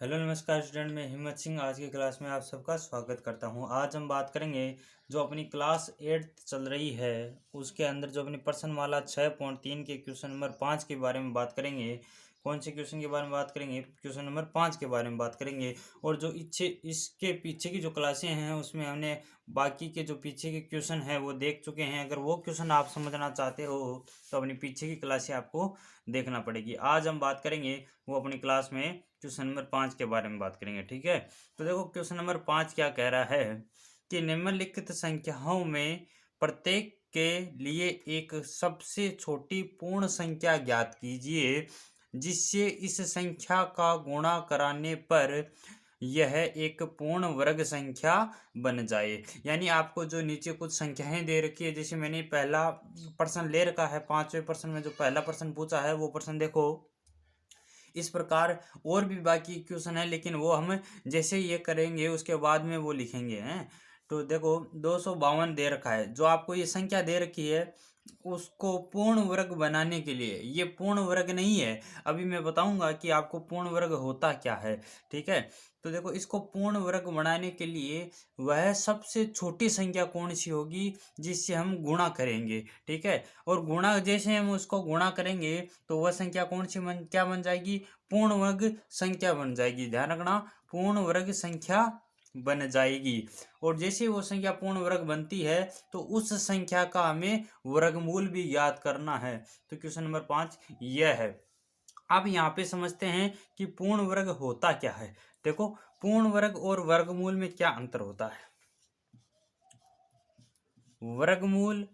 Hello नमस्कार student, मैं हिम्मत सिंह आज की क्लास में आप सबका स्वागत करता हूं। आज हम बात करेंगे जो अपनी क्लास 8 चल रही है उसके अंदर जो अपनी प्रश्नमाला 6.3 के क्वेश्चन नंबर 5 के बारे में बात करेंगे। कौन से क्वेश्चन के बारे में बात करेंगे? क्वेश्चन नंबर 5 के बारे में बात करेंगे। और जो इसके पीछे की जो क्लासें हैं उसमें हमने बाकी के जो पीछे के क्वेश्चन हैं वो देख चुके हैं। अगर वो क्वेश्चन आप समझना चाहते हो तो अपनी पीछे की क्लासें आपको देखना पड़ेगी। आज हम बात करेंगे वो अपनी क्लास में क्वेश्चन नंबर 5 के बारे में बात करेंगे। ठीक है, तो देखो क्वेश्चन नंबर 5 क्या कह रहा है कि निम्नलिखित संख्याओं में प्रत्येक के लिए एक सबसे छोटी पूर्ण संख्या ज्ञात कीजिए जिससे इस संख्या का गुणा कराने पर यह एक पूर्ण वर्ग संख्या बन जाए। यानी आपको जो नीचे कुछ संख्याएं दे रखी है, जैसे मैंने पहला प्रश्न ले रखा है, 5वें प्रश्न में जो पहला प्रश्न पूछा है वो प्रश्न देखो इस प्रकार। और भी बाकी क्वेश्चन है लेकिन वो हम जैसे ये करेंगे उसके बाद में वो लिखेंगे हैं। तो देखो 252 दे रखा है, जो आपको ये संख्या दे रखी है उसको पूर्ण वर्ग बनाने के लिए, ये पूर्ण वर्ग नहीं है, अभी मैं बताऊंगा कि आपको पूर्ण वर्ग होता क्या है। ठीक है, तो देखो इसको पूर्ण वर्ग बनाने के लिए वह सबसे छोटी संख्या कौन सी होगी जिससे हम गुणा करेंगे। ठीक है, और गुणा जैसे हम उसको गुणा करेंगे तो वह संख्या कौन सी क्या बन जाएगी? पूर्ण वर्ग संख्या बन जाएगी। ध्यान रखना, पूर्ण वर्ग संख्या बन जाएगी। और जैसे ही वो संख्या पूर्ण वर्ग बनती है तो उस संख्या का हमें वर्गमूल भी ज्ञात करना है। तो क्वेश्चन नंबर 5 यह है। अब यहाँ पे समझते हैं कि पूर्ण वर्ग होता क्या है। देखो, पूर्ण वर्ग और वर्गमूल में क्या अंतर होता है। वर्गमूल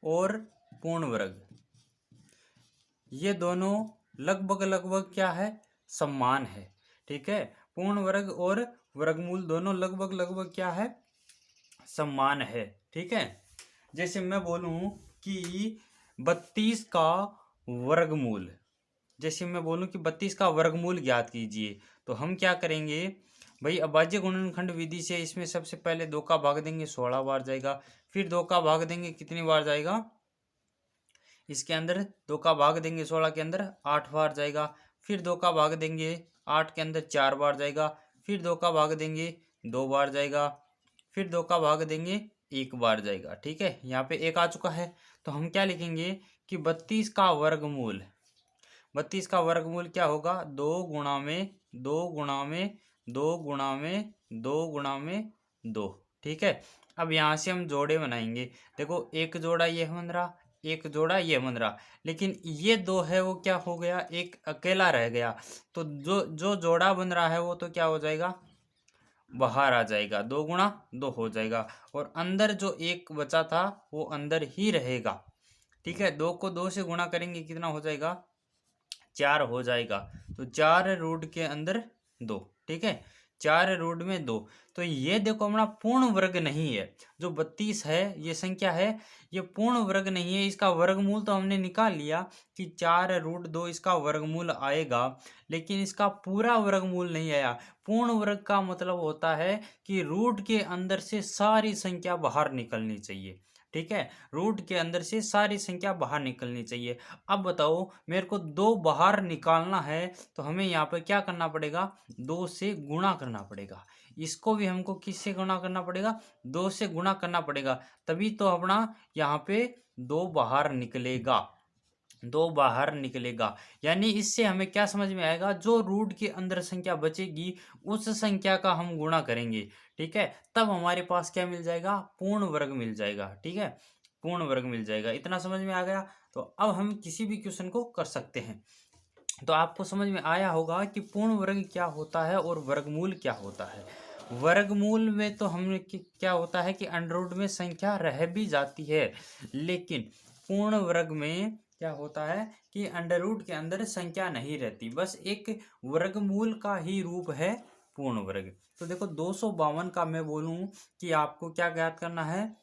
और पूर्ण वर्ग ये दोनों लगभग लगभग क्या है? समान है। ठीक है, पूर्ण वर्ग और वर्गमूल दोनों लगभग लगभग क्या है? समान है। ठीक है, जैसे मैं बोलूं कि 32 का वर्गमूल, जैसे मैं बोलूं कि 32 का वर्गमूल ज्ञात कीजिए, तो हम क्या करेंगे भाई? अभाज्य गुणनखंड विधि से इसमें सबसे पहले 2 का भाग देंगे, 16 बार जाएगा। फिर 2 का भाग देंगे, कितनी बार जाएगा? इसके अंदर 2 का भाग देंगे 16 के अंदर 8 बार जाएगा। फिर 2 का भाग देंगे 8 के अंदर 4 बार जाएगा। फिर 2 का भाग देंगे 2 बार जाएगा। फिर 2 का भाग देंगे 1 बार जाएगा। ठीक है, यहाँ पे 1 आ चुका है, तो हम क्या लिखेंगे कि 32 का वर्गमूल, 32 का वर्गमूल क्या होगा? 2 गुणा में 2 गुणा में 2 गुणा में 2 गुणा में 2। ठीक है, अब यहाँ से हम जोड़े बनाएंगे। देखो, एक जोड़ा ये बन रहा, एक जोड़ा ये बन रहा, लेकिन ये 2 है वो क्या हो गया? एक अकेला रह गया। तो जो जो जोड़ा बन रहा है वो तो क्या हो जाएगा? बाहर आ जाएगा, 2 गुणा 2 हो जाएगा। और अंदर जो एक बचा था वो अंदर ही रहेगा। ठीक है, 2 को 2 से गुणा करेंगे, कितना हो जाएगा? 4 हो जाएगा। तो 4 रूट के अंदर 2। ठीक है, 4 रूट में 2। तो ये देखो हमारा पूर्ण वर्ग नहीं है। जो 32 है ये संख्या है, ये पूर्ण वर्ग नहीं है। इसका वर्गमूल तो हमने निकाल लिया कि 4 रूट 2 इसका वर्गमूल आएगा, लेकिन इसका पूरा वर्गमूल नहीं आया। पूर्ण वर्ग का मतलब होता है कि रूट के अंदर से सारी संख्या बाहर निकलनी चाहिए। ठीक है, रूट के अंदर से सारी संख्या बाहर निकलनी चाहिए। अब बताओ, मेरे को 2 बाहर निकालना है तो हमें यहाँ पर क्या करना पड़ेगा? 2 से गुणा करना पड़ेगा। इसको भी हमको किससे गुणा करना पड़ेगा? 2 से गुणा करना पड़ेगा, तभी तो अपना यहाँ पे 2 बाहर निकलेगा। 2 बाहर निकलेगा, यानी इससे हमें क्या समझ में आएगा? जो रूट के अंदर संख्या बचेगी उस संख्या का हम गुणा करेंगे। ठीक है, तब हमारे पास क्या मिल जाएगा? पूर्ण वर्ग मिल जाएगा। ठीक है, पूर्ण वर्ग मिल जाएगा। इतना समझ में आ गया? तो अब हम किसी भी क्वेश्चन को कर सकते हैं। तो आपको समझ में आया होगा कि पूर्ण वर्ग क्या होता है और वर्गमूल क्या होता है। वर्गमूल में तो हमने क्या होता है कि अंडर रूट में संख्या रह भी जाती है, लेकिन पूर्ण वर्ग में क्या होता है कि अंडर रूट के अंदर संख्या नहीं रहती, बस एक वर्गमूल का ही रूप है पूर्ण वर्ग। तो देखो 252 का मैं बोलूं कि आपको क्या ज्ञात करना है?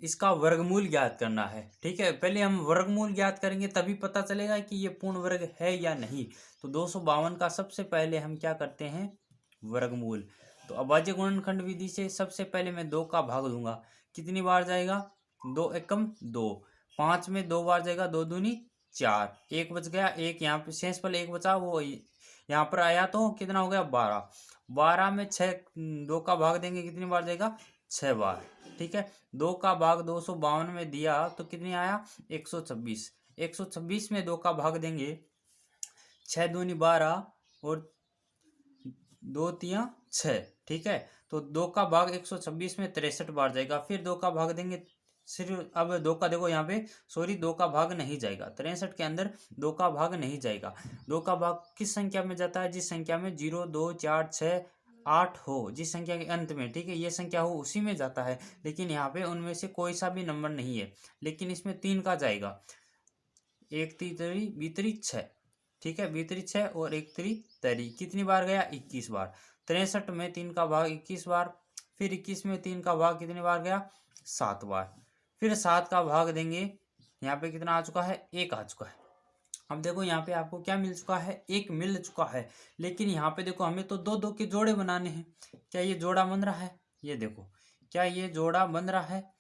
इसका वर्गमूल ज्ञात करना है। ठीक है, पहले हम वर्गमूल ज्ञात करेंगे तभी पता चलेगा कि ये पूर्ण वर्ग है या नहीं। तो 252 का सबसे पहले हम क्या करते हैं? वर्गमूल। तो अभाज्य गुणनखंड विधि से सबसे पहले मैं 2 का भाग दूंगा, कितनी बार जाएगा? 2 एकम 2। 5 में 2 बार जाएगा, 2 दूनी 4, एक बच गया, एक यहाँ पे शेषफल एक बचा, वो यहाँ पर आया तो कितना हो गया 12। 12 में 6 2 का भाग देंगे कितनी बार जाएगा 6 बार। ठीक है, 2 का भाग 252 में दिया तो कितनी आया 126। 126 में 2 का भाग देंगे 6 दूनी 12 और 2 तिया 6। ठीक है, तो 2 का भाग 126 में 63 बार जाएगा। फिर 2 का भाग देंगे सिर्फ, अब 2 का देखो यहाँ पे सॉरी 2 का भाग नहीं जाएगा, 63 के अंदर 2 का भाग नहीं जाएगा। 2 का भाग किस संख्या में जाता है, जिस संख्या में 0 2 4 6 8 हो, जिस संख्या के अंत में, ठीक है, ये संख्या हो उसी में जाता है। लेकिन यहाँ पे उनमें से कोई सा भी नंबर नहीं है, लेकिन इसमें 3 का जाएगा। 1 3 बीतरी 6, ठीक है, बीतरी 6 और 1 3 कितनी बार गया 21 बार। 63 में 3 का भाग 21 बार, फिर 21 में 3 का भाग कितनी बार गया 7 बार, फिर 7 का भाग देंगे, यहाँ पे कितना आ चुका है 1 आ चुका है। अब देखो यहाँ पे आपको क्या मिल चुका है 1 मिल चुका है। लेकिन यहाँ पे देखो हमें तो 2 2 के जोड़े बनाने हैं। क्या ये जोड़ा बन रहा है, ये देखो क्या ये जोड़ा बन रहा है,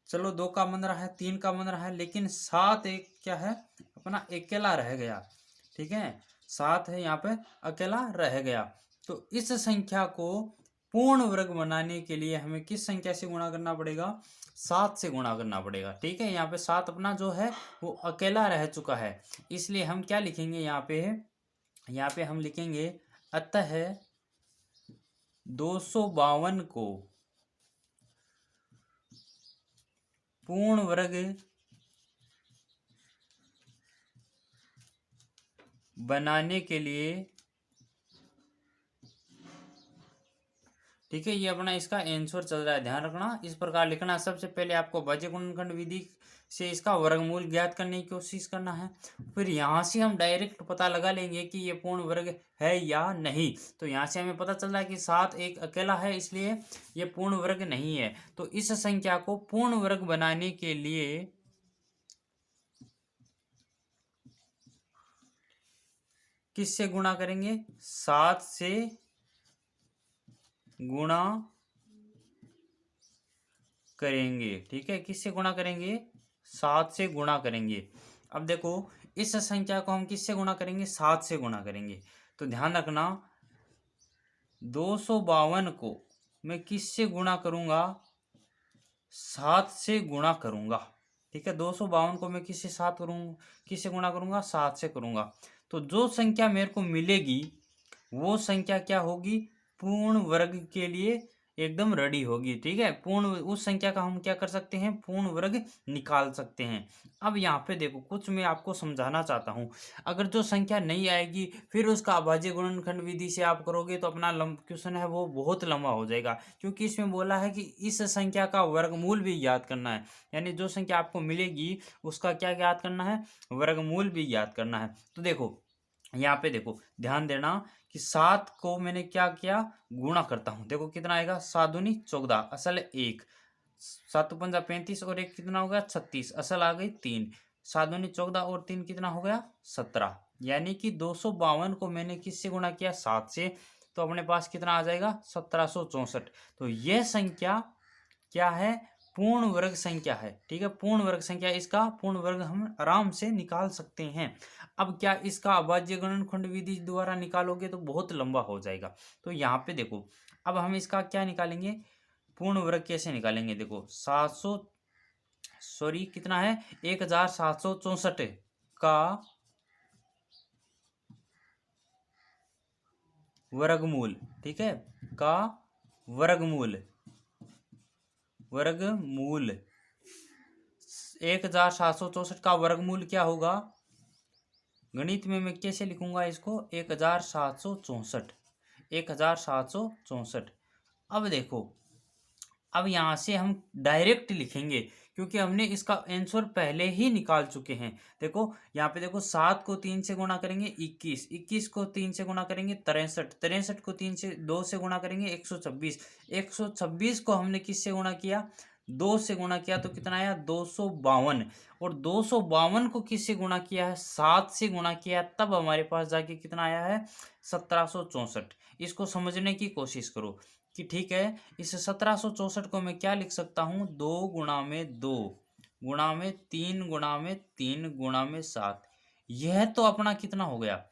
चलो 2 का बन रहा है, 3 का बन रहा है, लेकिन 7 एक क्या है अपना अकेला रह गया। ठीक है, 7 है यहाँ पे अकेला रह गया। तो इस संख्या को पूर्ण वर्ग बनाने के लिए हमें किस संख्या से गुणा करना पड़ेगा 7 से गुणा करना पड़ेगा। ठीक है, यहाँ पे 7 अपना जो है वो अकेला रह चुका है, इसलिए हम क्या लिखेंगे यहाँ पे हम लिखेंगे अतः 252 को पूर्ण वर्ग बनाने के लिए, ठीक है, ये अपना इसका आंसर चल रहा है, ध्यान रखना इस प्रकार लिखना। सबसे पहले आपको भाज्य गुणनखंड विधि से इसका वर्गमूल ज्ञात करने की कोशिश करना है, फिर यहाँ से हम डायरेक्ट पता लगा लेंगे कि ये पूर्ण वर्ग है या नहीं। तो यहाँ से हमें पता चल रहा है कि 7 एक अकेला है, इसलिए ये पूर्ण वर्ग नहीं है। तो इस संख्या को पूर्ण वर्ग बनाने के लिए किससे गुणा करेंगे 7 से गुणा करेंगे। ठीक है, किससे गुणा करेंगे 7 से गुणा करेंगे। अब देखो इस संख्या को हम किससे गुणा करेंगे 7 से गुणा करेंगे। तो ध्यान रखना 252 को मैं किससे गुणा करूंगा 7 से गुणा करूंगा। ठीक है, 252 को मैं किससे गुणा करूंगा 7 से करूंगा। तो जो संख्या मेरे को मिलेगी वो संख्या क्या होगी पूर्ण वर्ग के लिए एकदम रेडी होगी। ठीक है, पूर्ण उस संख्या का हम क्या कर सकते हैं पूर्ण वर्ग निकाल सकते हैं। अब यहाँ पे देखो कुछ मैं आपको समझाना चाहता हूँ। अगर जो संख्या नहीं आएगी फिर उसका अभाज्य गुणनखंड विधि से आप करोगे तो अपना क्वेश्चन है वो बहुत लंबा हो जाएगा, क्योंकि इसमें बोला है कि इस संख्या का वर्गमूल भी याद करना है। यानी जो संख्या आपको मिलेगी उसका क्या याद करना है वर्गमूल भी याद करना है। तो देखो यहाँ पे देखो ध्यान देना कि 7 को मैंने क्या किया गुणा करता हूं, देखो कितना आएगा 7 दूनी 14 असल 1, 7 पंजा 35 और 1 कितना हो गया 36, असल आ गई 3, 7 दूनी 14 और 3 कितना हो गया 17। यानी कि 252 को मैंने किससे गुणा किया 7 से, तो अपने पास कितना आ जाएगा 1764। तो यह संख्या क्या है पूर्ण वर्ग संख्या है। ठीक है, पूर्ण वर्ग संख्या, इसका पूर्ण वर्ग हम आराम से निकाल सकते हैं। अब क्या इसका अभाज्य गुणनखंड विधि द्वारा निकालोगे तो बहुत लंबा हो जाएगा। तो यहाँ पे देखो अब हम इसका क्या निकालेंगे पूर्ण वर्ग कैसे निकालेंगे। देखो 1764 है 1764 का वर्गमूल। ठीक है, का वर्गमूल 1764 का वर्गमूल क्या होगा गणित में मैं कैसे लिखूंगा इसको 1764। अब देखो अब यहाँ से हम डायरेक्ट लिखेंगे क्योंकि हमने इसका आंसर पहले ही निकाल चुके हैं। देखो यहाँ पे देखो 7 को 3 से गुणा करेंगे 21, 21 को 3 से गुणा करेंगे 63, 63 को 2 से गुणा करेंगे 126, 126 को हमने किससे गुणा किया 2 से गुणा किया तो कितना आया 252, और 252 को किससे गुणा किया है 7 से गुणा किया तब हमारे पास जाके कितना आया है 1764। इसको समझने की कोशिश करो कि ठीक है इस 1764 को मैं क्या लिख सकता हूँ 2 गुणा में 2 गुणा में 3 गुणा में 3 गुणा में 7। यह तो अपना कितना हो गया,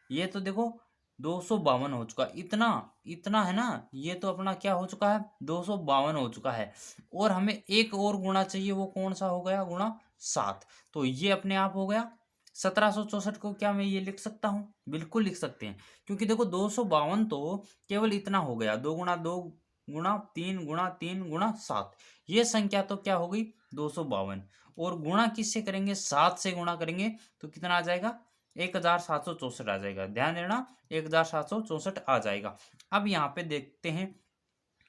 ये तो देखो 252 हो चुका। इतना इतना है ना, ये तो अपना क्या हो चुका है, 252 हो चुका है। और हमें एक और गुणा चाहिए, वो कौन सा हो गया, गुणा 7। तो ये अपने आप हो गया 1764 को। क्या मैं ये लिख सकता हूँ? बिल्कुल लिख सकते हैं, क्योंकि देखो 252 तो केवल इतना हो गया, 2 गुणा 2 गुणा 3 गुणा 3 गुणा 7। ये संख्या तो क्या हो गई, 252। और गुणा किससे करेंगे, 7 से गुणा करेंगे तो कितना आ जाएगा, 1764 आ जाएगा। ध्यान देना, 1764 आ जाएगा। अब यहाँ पे देखते हैं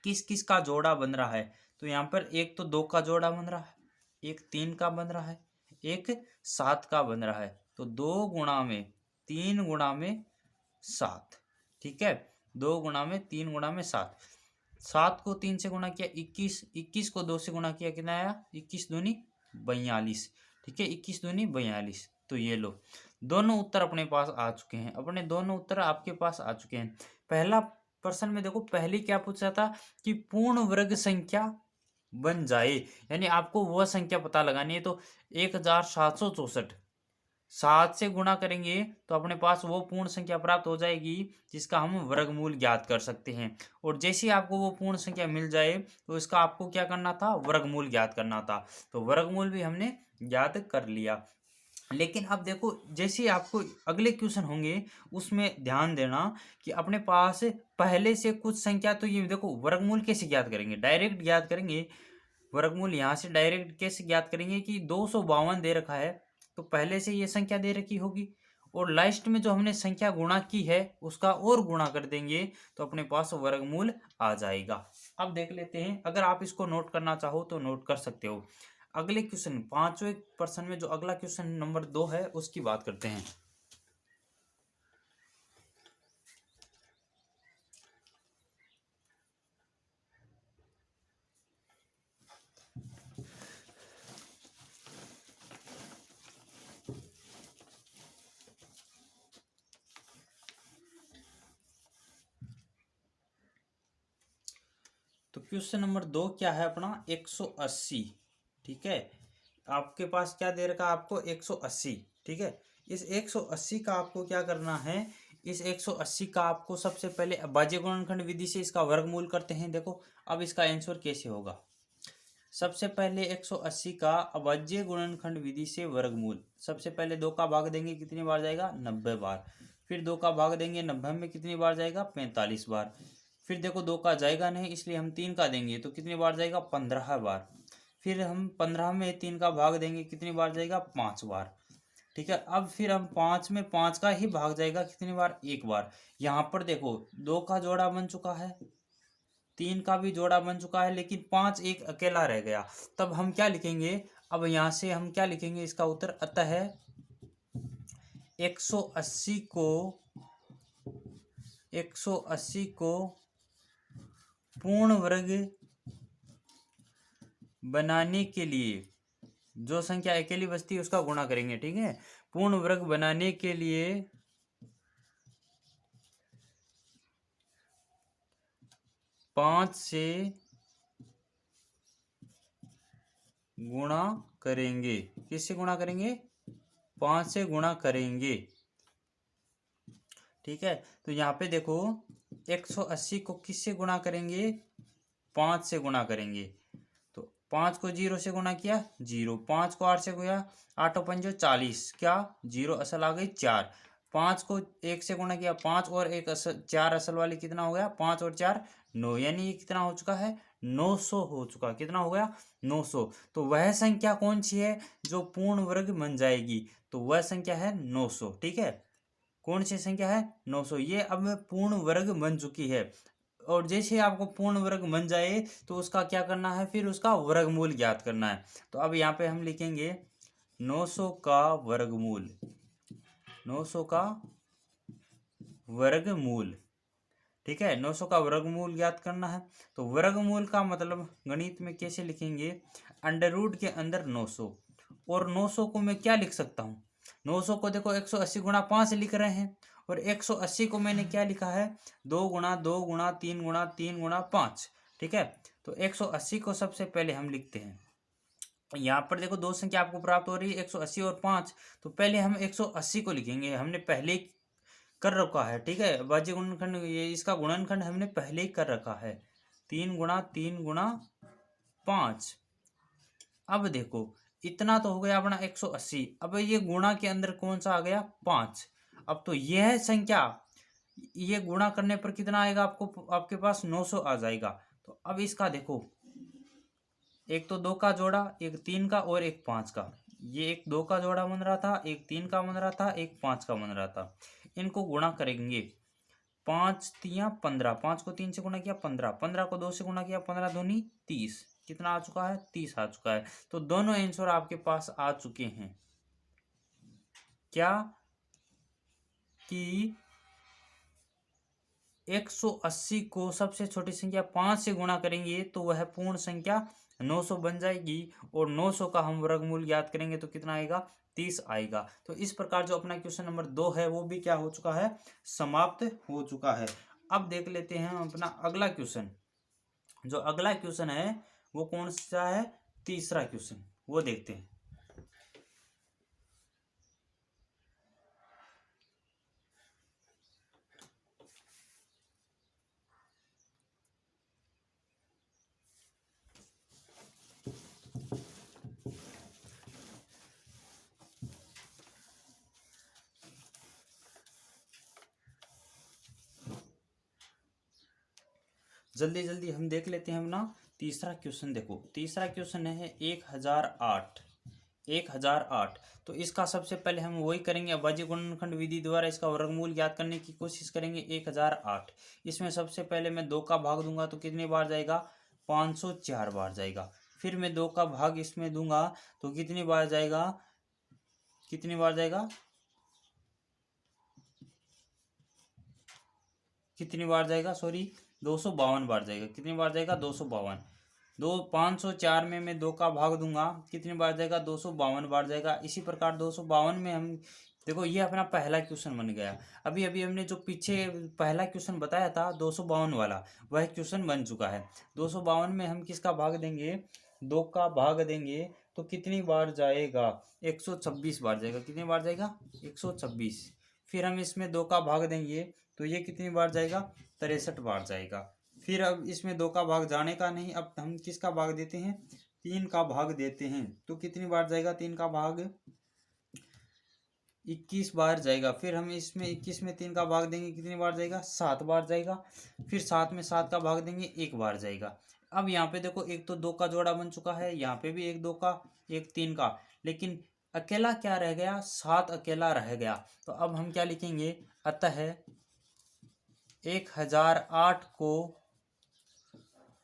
किस किस का जोड़ा बन रहा है। तो यहाँ पर एक तो 2 का जोड़ा बन रहा है, एक 3 का बन रहा है, एक 7 का बन रहा है। तो 2 गुणा में 3 गुणा में 7, ठीक है, 2 गुणा में 3 गुणा में 7। 7 को 3 से गुणा किया 21, 21 को 2 से गुणा किया कितना आया, 21 दूनी 42, ठीक है, 21 दूनी 42। तो ये लो, दोनों उत्तर अपने पास आ चुके हैं, अपने दोनों उत्तर आपके पास आ चुके हैं। पहला प्रश्न में देखो, पहले क्या पूछा था कि पूर्ण वर्ग संख्या बन जाए, यानी आपको वह संख्या पता लगानी है। तो 1764 7 से गुणा करेंगे तो अपने पास वो पूर्ण संख्या प्राप्त हो जाएगी जिसका हम वर्गमूल ज्ञात कर सकते हैं। और जैसे ही आपको वो पूर्ण संख्या मिल जाए तो इसका आपको क्या करना था, वर्गमूल ज्ञात करना था। तो वर्गमूल भी हमने ज्ञात कर लिया। लेकिन अब देखो, जैसे आपको अगले क्वेश्चन होंगे उसमें ध्यान देना कि अपने पास पहले से कुछ संख्या, तो ये देखो वर्गमूल कैसे ज्ञात करेंगे, डायरेक्ट ज्ञात करेंगे। वर्गमूल यहाँ से डायरेक्ट कैसे ज्ञात करेंगे कि 252 दे रखा है, तो पहले से ये संख्या दे रखी होगी, और लास्ट में जो हमने संख्या गुणा की है उसका और गुणा कर देंगे तो अपने पास वर्गमूल आ जाएगा। अब देख लेते हैं, अगर आप इसको नोट करना चाहो तो नोट कर सकते हो। अगले क्वेश्चन, पांचवें प्रश्न में जो अगला क्वेश्चन नंबर 2 है उसकी बात करते हैं। तो क्वेश्चन नंबर 2 क्या है अपना, 180, ठीक है। आपके पास क्या दे रखा है, आपको 180, ठीक है। इस 180 का आपको क्या करना है, इस 180 का आपको सबसे पहले अभाज्य गुणनखंड विधि से इसका वर्गमूल करते हैं। देखो अब इसका आंसर कैसे होगा, सबसे पहले 180 का अभाज्य गुणनखंड विधि से वर्गमूल, सबसे पहले 2 का भाग देंगे कितनी बार जाएगा, 90 बार। फिर 2 का भाग देंगे 90 में कितनी बार जाएगा, 45 बार। फिर देखो 2 का जाएगा नहीं, इसलिए हम 3 का देंगे तो कितनी बार जाएगा, 15 बार। फिर हम 15 में 3 का भाग देंगे कितनी बार जाएगा, 5 बार, ठीक है। अब फिर हम 5 में 5 का ही भाग जाएगा कितनी बार, 1 बार। यहाँ पर देखो 2 का जोड़ा बन चुका है, 3 का भी जोड़ा बन चुका है, लेकिन 5 एक अकेला रह गया। तब हम क्या लिखेंगे, अब यहाँ से हम क्या लिखेंगे इसका उत्तर, अतः 180 को 180 को पूर्ण वर्ग बनाने के लिए जो संख्या अकेली बचती है उसका गुणा करेंगे, ठीक है। पूर्ण वर्ग बनाने के लिए 5 से गुणा करेंगे, किससे गुणा करेंगे, 5 से गुणा करेंगे, ठीक है। तो यहाँ पे देखो 180 को किससे गुणा करेंगे, 5 से गुणा करेंगे। तो 5 को 0 से गुणा किया 0, 5 को 8 से गुणा, 8 और 5 40, क्या 0 असल आ गई 4। 5 को 1 से गुणा किया 5 और 1 असल 4 असल वाली कितना हो गया, 5 और 4 9, यानी ये कितना हो चुका है, 900 हो चुका। कितना हो गया, 900। तो वह संख्या कौन सी है जो पूर्ण वर्ग बन जाएगी, तो वह संख्या है 900, ठीक है। कौन सी संख्या है, 900। ये अब पूर्ण वर्ग बन चुकी है। और जैसे आपको पूर्ण वर्ग बन जाए तो उसका क्या करना है, फिर उसका वर्गमूल ज्ञात करना है। तो अब यहाँ पे हम लिखेंगे 900 का वर्गमूल, 900 का वर्गमूल, ठीक है। 900 का वर्गमूल ज्ञात करना है। तो वर्गमूल का मतलब गणित में कैसे लिखेंगे, अंडर रूट के अंदर 900। और 900 को मैं क्या लिख सकता हूँ, 900 को देखो 180 गुणा 5 लिख रहे हैं, और 180 को मैंने क्या लिखा है, 2 गुणा 2 गुणा 3 गुणा 3 गुणा 5, ठीक है। तो 180 को सबसे पहले हम लिखते हैं। यहाँ पर देखो दो संख्या आपको प्राप्त हो रही है 180 और 5। तो पहले हम 180 को लिखेंगे, हमने पहले कर रखा है, ठीक है। अभाज्य गुणनखंड ये इसका गुणनखंड हमने पहले ही कर रखा है, 3 × 3 × 5। अब देखो इतना तो हो गया अपना 180। अब ये गुणा के अंदर कौन सा आ गया, 5। अब तो यह संख्या ये गुणा करने पर कितना आएगा आपको, आपके पास 900 आ जाएगा। तो अब इसका देखो, एक तो 2 का जोड़ा, एक 3 का और एक 5 का। ये एक 2 का जोड़ा बन रहा था, एक 3 का बन रहा था, एक 5 का बन रहा था। इनको गुणा करेंगे, 5 तियां 15, 5 को 3 से गुणा किया 15, 15 को 2 से गुणा किया 15 दूनी 30। कितना आ चुका है, 30 आ चुका है। तो दोनों आंसर आपके पास आ चुके हैं। क्या कि 180 को सबसे छोटी संख्या 5 से गुणा करेंगे तो वह पूर्ण संख्या 900 बन जाएगी, और 900 का हम वर्गमूल ज्ञात करेंगे तो कितना आएगा, 30 आएगा। तो इस प्रकार जो अपना क्वेश्चन नंबर 2 है वो भी क्या हो चुका है, समाप्त हो चुका है। अब देख लेते हैं हम अपना अगला क्वेश्चन। जो अगला क्वेश्चन है वो कौन सा है, तीसरा क्वेश्चन, वो देखते हैं। जल्दी जल्दी हम देख लेते हैं अपना तीसरा क्वेश्चन। देखो तीसरा क्वेश्चन है 1008। 1008 तो इसका सबसे पहले हम वही करेंगे, अभाज्य गुणनखंड विधि द्वारा इसका वर्गमूल ज्ञात करने की कोशिश करेंगे। 1008 इसमें सबसे पहले मैं 2 का भाग दूंगा तो कितनी बार जाएगा, 504 बार जाएगा। फिर मैं 2 का भाग इसमें दूंगा तो कितनी बार जाएगा, कितनी बार जाएगा, कितनी बार जाएगा, सॉरी 252 बार जाएगा। कितनी बार जाएगा, 252। 504 में मैं 2 का भाग दूंगा, कितनी बार जाएगा, 252 बार जाएगा। इसी प्रकार 252 में हम देखो, ये अपना पहला क्वेश्चन बन गया। अभी अभी हमने जो पीछे पहला क्वेश्चन बताया था 252 वाला, वह क्वेश्चन बन चुका है। 252 में हम किसका भाग देंगे, 2 का भाग देंगे तो कितनी बार जाएगा, 126 बार जाएगा। कितनी बार जाएगा, 126। फिर हम इसमें 2 का भाग देंगे तो ये कितनी बार जाएगा, 63 बार जाएगा। फिर अब इसमें 2 का भाग जाने का नहीं, अब हम किसका भाग देते हैं, 3 का भाग देते हैं तो कितनी बार जाएगा, 3 का भाग 21 बार जाएगा। फिर हम इसमें 21 में 3 का भाग देंगे, कितनी बार जाएगा, 7 बार जाएगा। फिर 7 में 7 का भाग देंगे, 1 बार जाएगा। अब यहाँ पे देखो, एक तो 2 का जोड़ा बन चुका है, यहाँ पे भी एक 2 का, एक 3 का, लेकिन अकेला क्या रह गया, 7 अकेला रह गया। तो अब हम क्या लिखेंगे, अतः 1008 को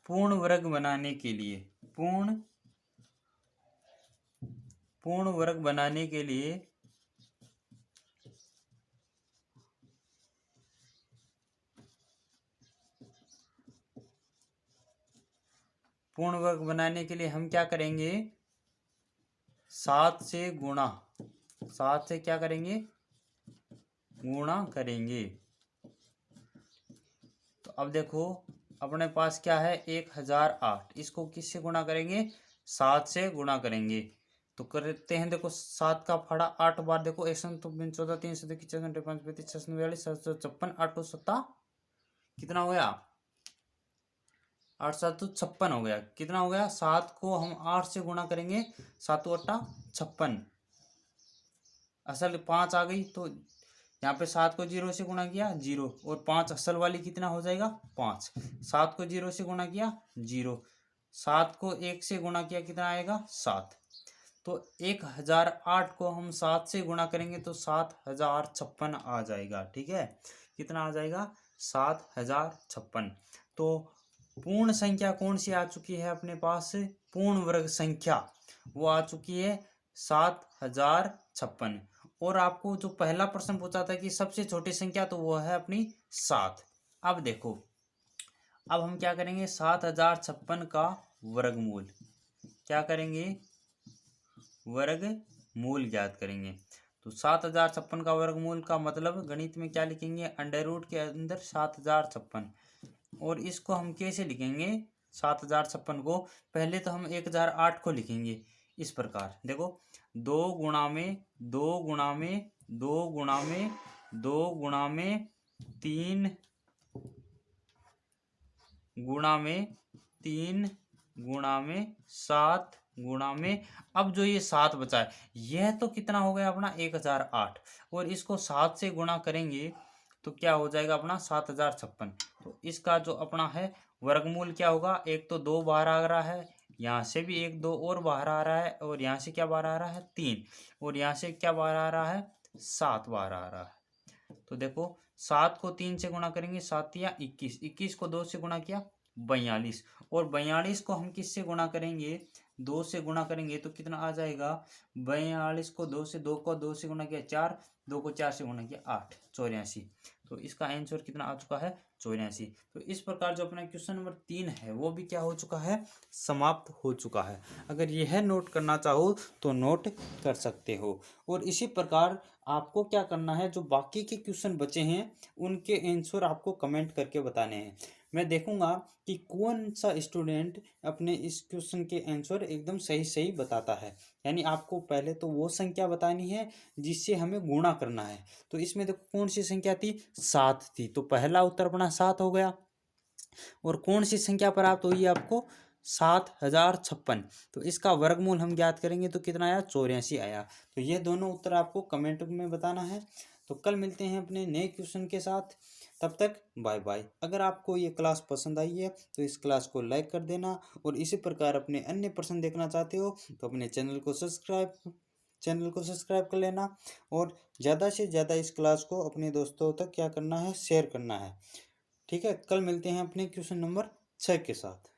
पूर्ण वर्ग बनाने के लिए, पूर्ण वर्ग बनाने के लिए हम क्या करेंगे, 7 से गुणा, 7 से क्या करेंगे, गुणा करेंगे। तो अब देखो अपने पास क्या है, 1008, इसको किससे गुणा करेंगे, 7 से गुणा करेंगे। तो करते हैं, देखो 7 का फाड़ा 8 बार, देखो 1 तो 14 3 से 21 5 35 36 42 756 8 7 कितना हो गया, 8 7 56 हो गया। कितना हो गया, 7 को हम 8 से गुणा करेंगे, 7 8 56, असल 5 आ गई। तो यहाँ पे 7 को 0 से गुणा किया 0, और 5 असल वाली कितना हो जाएगा, 5। 7 को 0 से गुणा किया 0, 7 को 1 से गुणा किया कितना आएगा, 7। तो 1008 को हम 7 से गुणा करेंगे तो 7056 आ जाएगा। ठीक है, कितना आ जाएगा, 7056। तो पूर्ण संख्या कौन सी आ चुकी है अपने पास, पूर्ण वर्ग संख्या वो आ चुकी है 7056। और आपको जो पहला प्रश्न पूछा था कि सबसे छोटी संख्या, तो वो है अपनी 7। अब देखो, अब हम क्या करेंगे, 7056 का वर्गमूल क्या करेंगे, वर्गमूल ज्ञात करेंगे। तो 7056 का वर्गमूल का मतलब गणित में क्या लिखेंगे, अंडर रूट के अंदर 7056। और इसको हम कैसे लिखेंगे, 7056 को पहले तो हम 1008 को लिखेंगे इस प्रकार। देखो 2 गुणा में 2 गुणा में 2 गुणा में 2 गुणा में 3 गुणा में 3 गुणा में 7 गुणा में, अब जो ये 7 बचा है यह तो कितना हो गया अपना 1008, और इसको 7 से गुणा करेंगे तो क्या हो जाएगा अपना 7056। तो इसका जो अपना है वर्गमूल क्या होगा, एक तो 2 बाहर आ रहा है, यहाँ से भी 1 2 और बाहर आ रहा है, और यहाँ से क्या बाहर आ रहा है 3, और यहाँ से क्या बाहर आ रहा है 7 बाहर आ रहा है। तो देखो 7 को 3 से गुणा करेंगे, 7 या 21, 21 को 2 से गुणा किया 42, और 42 को हम किससे गुणा करेंगे 2 से गुणा करेंगे तो कितना आ जाएगा 42 को 2 से, 2 को 2 से गुणा किया 4, 2 को 4 से गुणा किया 8, 84। तो इसका आंसर कितना आ चुका है 84। तो इस प्रकार जो अपना क्वेश्चन नंबर 3 है वो भी क्या हो चुका है, समाप्त हो चुका है। अगर यह नोट करना चाहो तो नोट कर सकते हो। और इसी प्रकार आपको क्या करना है, जो बाकी के क्वेश्चन बचे हैं उनके आंसर आपको कमेंट करके बताने हैं। मैं देखूंगा कि कौन सा स्टूडेंट अपने इस क्वेश्चन के आंसर एकदम सही सही बताता है। यानी आपको पहले तो वो संख्या बतानी है जिससे हमें गुणा करना है। तो इसमें देखो कौन सी संख्या थी, 7 थी, तो पहला उत्तर अपना 7 हो गया। और कौन सी संख्या प्राप्त हुई आपको 7056, तो इसका वर्गमूल हम ज्ञात करेंगे तो कितना आया 84 आया। तो ये दोनों उत्तर आपको कमेंट में बताना है। तो कल मिलते हैं अपने नए क्वेश्चन के साथ, तब तक बाय बाय। अगर आपको ये क्लास पसंद आई है तो इस क्लास को लाइक कर देना, और इसी प्रकार अपने अन्य प्रश्न देखना चाहते हो तो अपने चैनल को सब्सक्राइब कर लेना, और ज़्यादा से ज़्यादा इस क्लास को अपने दोस्तों तक क्या करना है, शेयर करना है। ठीक है, कल मिलते हैं अपने क्वेश्चन नंबर 6 के साथ।